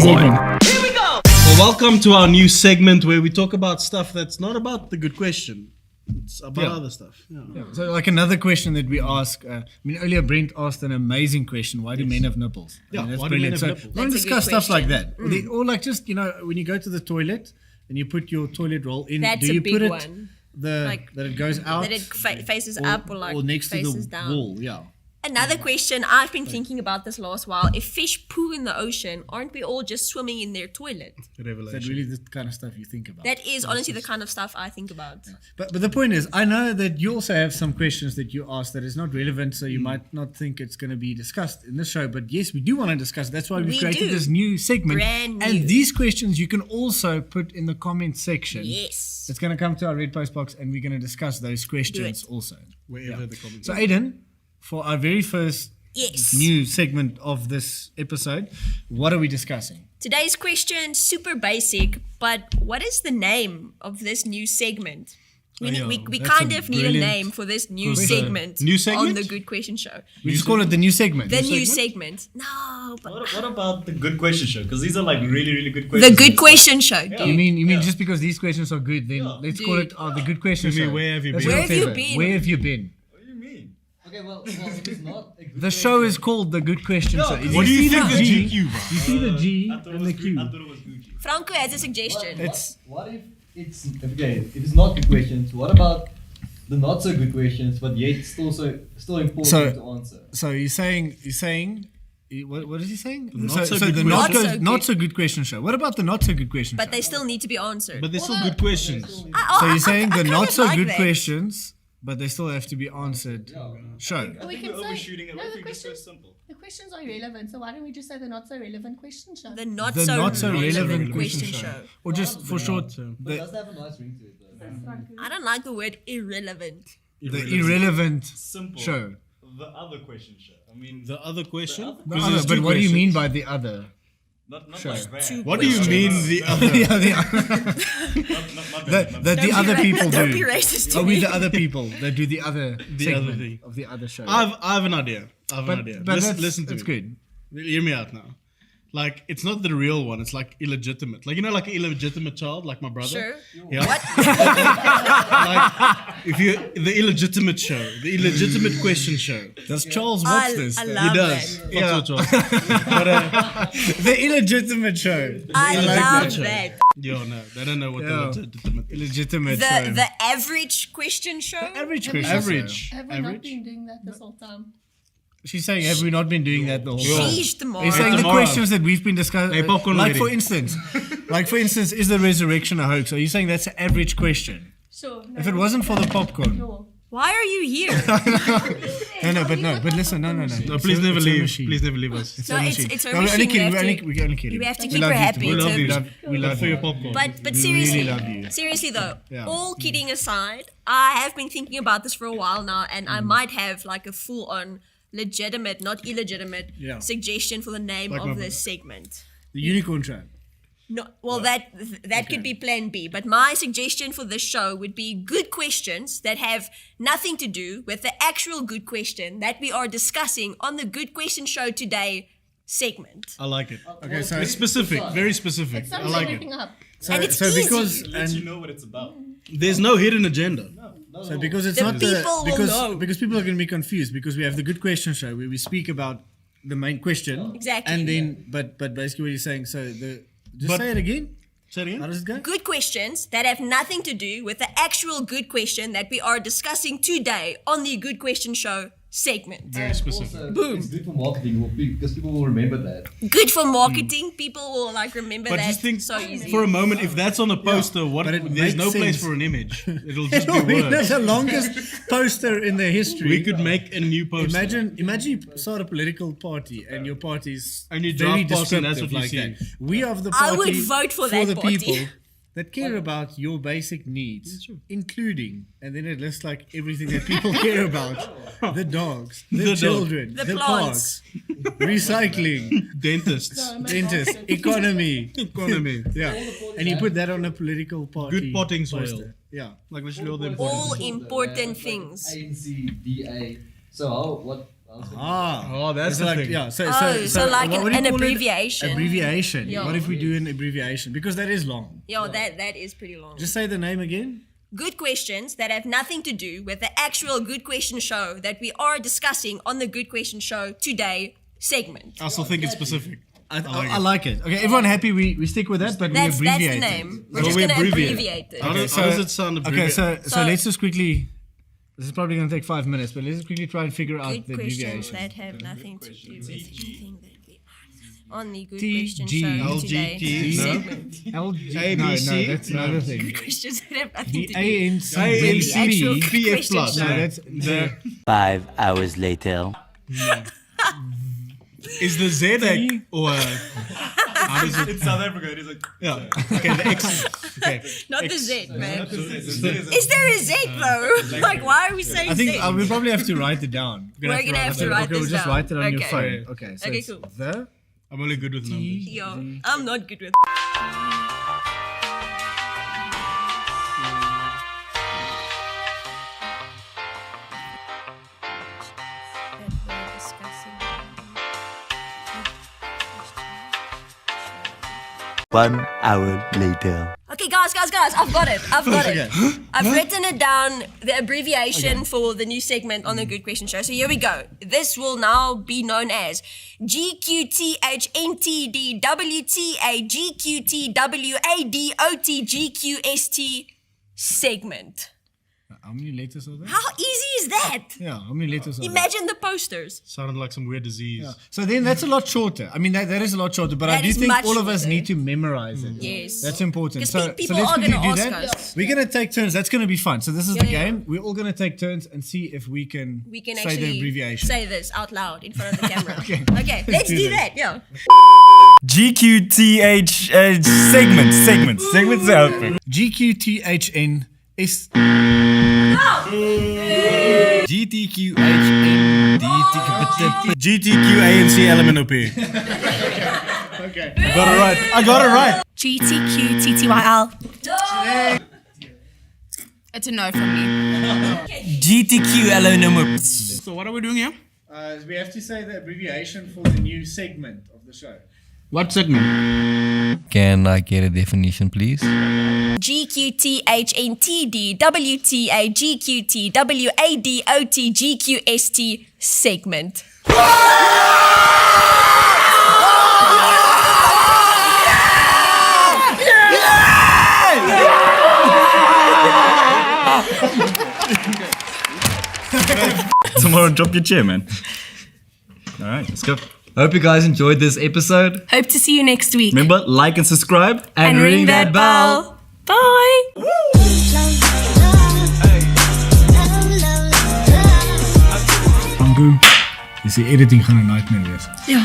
segment. Here we go. Well, welcome to our new segment where we talk about stuff that's not about the good question. It's about other stuff. Yeah. So, like another question that we ask. Earlier Brent asked an amazing question: why do men have nipples? That's why do men brilliant. have So, nipples? don't That's a discuss good stuff like question. that, or like just when you go to the toilet and you put your toilet roll in. That's do a you big put it one. that it goes out? That it faces up or like next to faces the down. wall? Yeah. Another question, I've been thinking about this last while. If fish poo in the ocean, aren't we all just swimming in their toilet? Is Revelation. that really the kind of stuff you think about? That is honestly the kind of stuff I think about. But the point is, I know that you also have some questions that you ask that is not relevant, so you might not think it's going to be discussed in this show. But yes, we do want to discuss. That's why We we've created do. this new segment. Brand new. And these questions you can also put in the comment section. Yes. It's going to come to our red post box, and we're going to discuss those questions it. also. Wherever the comments. So, Aiden, for our very first Yes. new segment of this episode, what are we discussing? Today's question, super basic, but what is the name of this new segment? We that's kind a of need a brilliant name for this new question. segment, New segment? on the Good Question Show. We just call it the new segment. The new segment. No, but What about the good question show? Because these are like really, really good the questions. Good Question Show. You mean just because these questions are good, then let's call it the good question You mean, show. where have you That's been? Where have you whatever. been? Where have you been? What do you mean? Okay, well, if it's not a good The show is called the Good Question Show. What do you think the the G? GQ, bro? You see the G I thought it and was the Q. I thought it was Gucci. Franco has a suggestion. What if it's okay? If it's not good questions, what about the not so good questions, but yet still important So- to answer? So you're saying what is he saying? Not so so good the question. not so good question show. What about the not so good question But show? they still need to be answered. But they're still good questions. So you're saying the kind not of so like good that. questions, but they still have to be answered. Show. I We think can we're say- overshooting it. no, What if the we just go questions- simple? The questions are irrelevant, so why don't we just say the not so relevant question show? The not The so not so relevant relevant question question show. show. Or just for short, But it the, does have a nice ring to it, though. I don't like the word irrelevant. the irrelevant Simple. show. The other question show. I mean, The other question? The The Because other, there's but two what do you mean questions. by the other? not Sure. like that. Two What do you mean the other? Yeah, the, Not that bad. the Don't other be people Don't do. be racist to Are we me. the other people that do the other The segment other thing. of the other show? I have an idea. but Listen to that's me. good. Hear me out now. Like, it's not the real one. It's like illegitimate. Like, like an illegitimate child, like my brother. Sure. Yeah. What? Like, if you the illegitimate show, the illegitimate question show. Does Charles watch this? I though? love He does. that. Yeah. But The illegitimate show. I like love that show. that. no, they don't know what Yeah. the legitimate is. Illegitimate show. The average question show. average Have we question. not- Average. Have we not Average. been doing that this whole time? She's saying, have we not been doing that the whole time? Sheesh, tomorrow. He's saying the tomorrow. questions that we've been discussing. Hey, popcorn like lady. for instance, is the resurrection a hoax? Are you saying that's an average question? Sure. No, If it wasn't for the popcorn. Sure. Why are you here? But listen, no. No, It's please a- never it's a leave. machine. Please never leave us. It's No, a it's- machine. it's a No, we're only machine. kidding. We have to- We're only kidding. we have to We keep love her you, happy. Tamara. We love you. We love For your you. popcorn. But We seriously, really love you. seriously though, Yeah. all kidding aside, I have been thinking about this for a while now, and I might have like a full-on legitimate, not illegitimate, Yeah. suggestion for the name Like of my this segment. The unicorn trap. No, well, that could be Plan B. But my suggestion for this show would be good questions that have nothing to do with the actual good question that we are discussing on the Good Question Show today segment. I like it. Okay, so It's specific, very specific. It I sums like everything it. up. And it's so easy. because It lets you and know what it's about. There's no hidden agenda. so because it's The not people will know. because people are going to be confused because we have the good question show where we speak about the main question Exactly. and then but basically what you're saying But- say it again. Say it How again. does it go? Good questions that have nothing to do with the actual good question that we are discussing today on the Good Question Show segment. Very specific. Also, it's good for marketing because people will remember that. Good for marketing. People will like remember But that just think so easy. for a moment, if that's on a poster, what? but it There's makes no place sense. for an image. It'll just be It's words. the longest poster in the history. We could make a new poster. Imagine you start a political party and your party's And you very draft past and that's what descriptive you like see. that. We are the I party would vote for that the party. people that care about your basic needs, including, and then it lists like everything that people care about: the dogs, the dog. children, The the plants. parks, recycling, Dentists. dentists, economy. Economy. Yeah, and you put that on a political party. Good potting soil. poster. Yeah. Like literally all the All important. important Like things. ANC, DA. So Oh, that's It's the like, thing. yeah. So like what do you an call it? abbreviation. Abbreviation. Yeah. What if we do an abbreviation? Because that is long. Yo, that is pretty long. Just say the name again. Good questions that have nothing to do with the actual Good Question Show that we are discussing on the Good Question Show today segment. I still think it's specific. I like it. Okay, everyone happy? We stick with that, but That's we abbreviate the it. name. We're So just we going to abbreviate. abbreviate it. How does it sound? Okay, so So- let's just quickly. This is probably going to take 5 minutes, but let's just quickly try and figure out Good the questions abbreviation. that have nothing to do with anything that we are on the Good T, Question G, Show L, today G, T, no? segment. LG, A, no, B, C? no, that's another No. thing. Questions that have nothing The to do ANC, with the actual BC. Good PF Question plus. Show. No, that's the 5 hours later. Is the Z T? or how does it? In South Africa, it is like. Yeah. Okay, the X. Okay. Not the Z, man. The Z is Is there a Z though? Like, why are we saying I think Z? we probably have to write it down. We're gonna have to write Okay, we'll this just down. write it on your Okay. phone. Okay, so Okay, it's cool. the I'm only good with numbers. Yo, I'm not good with. One hour later. Okay, guys, I've got it. I've written it down, the abbreviation for the new segment on the Good Question Show. So here we go. This will now be known as GQTHNTDWTA segment. how many letters are there? How easy is that? Yeah, how many letters are there? Imagine the posters. Sounded like some weird disease. So then that's a lot shorter. I mean, that is a lot shorter, but I That do is think much all of us shorter. need to memorize it. Yes. That's important. 'Cause So, people let's are quickly gonna do ask that. us. We're going to take turns. That's going to be fun. So this is the Yeah. game. We're all going to take turns and see if we can We can say actually the abbreviation. say this out loud in front of the camera. Okay. Okay, let's do do that. that. Yeah. GQTH segments out. GQTHN is GTQANC element OP. okay. Got it right. I got it right. GTQTTYL. It's a no from me. GTQLO number. So what are we doing here? We have to say the abbreviation for the new segment of the show. What segment? Can I get a definition, please? GQTHNTDWTAGQTWADOTGQST segment. Tomorrow, drop your chair, man. All right, let's go. Hope you guys enjoyed this episode. Hope to see you next week. Remember, like and subscribe and ring that bell. Bye. Angu, is die editing gaan 'n nightmare wees. Ja.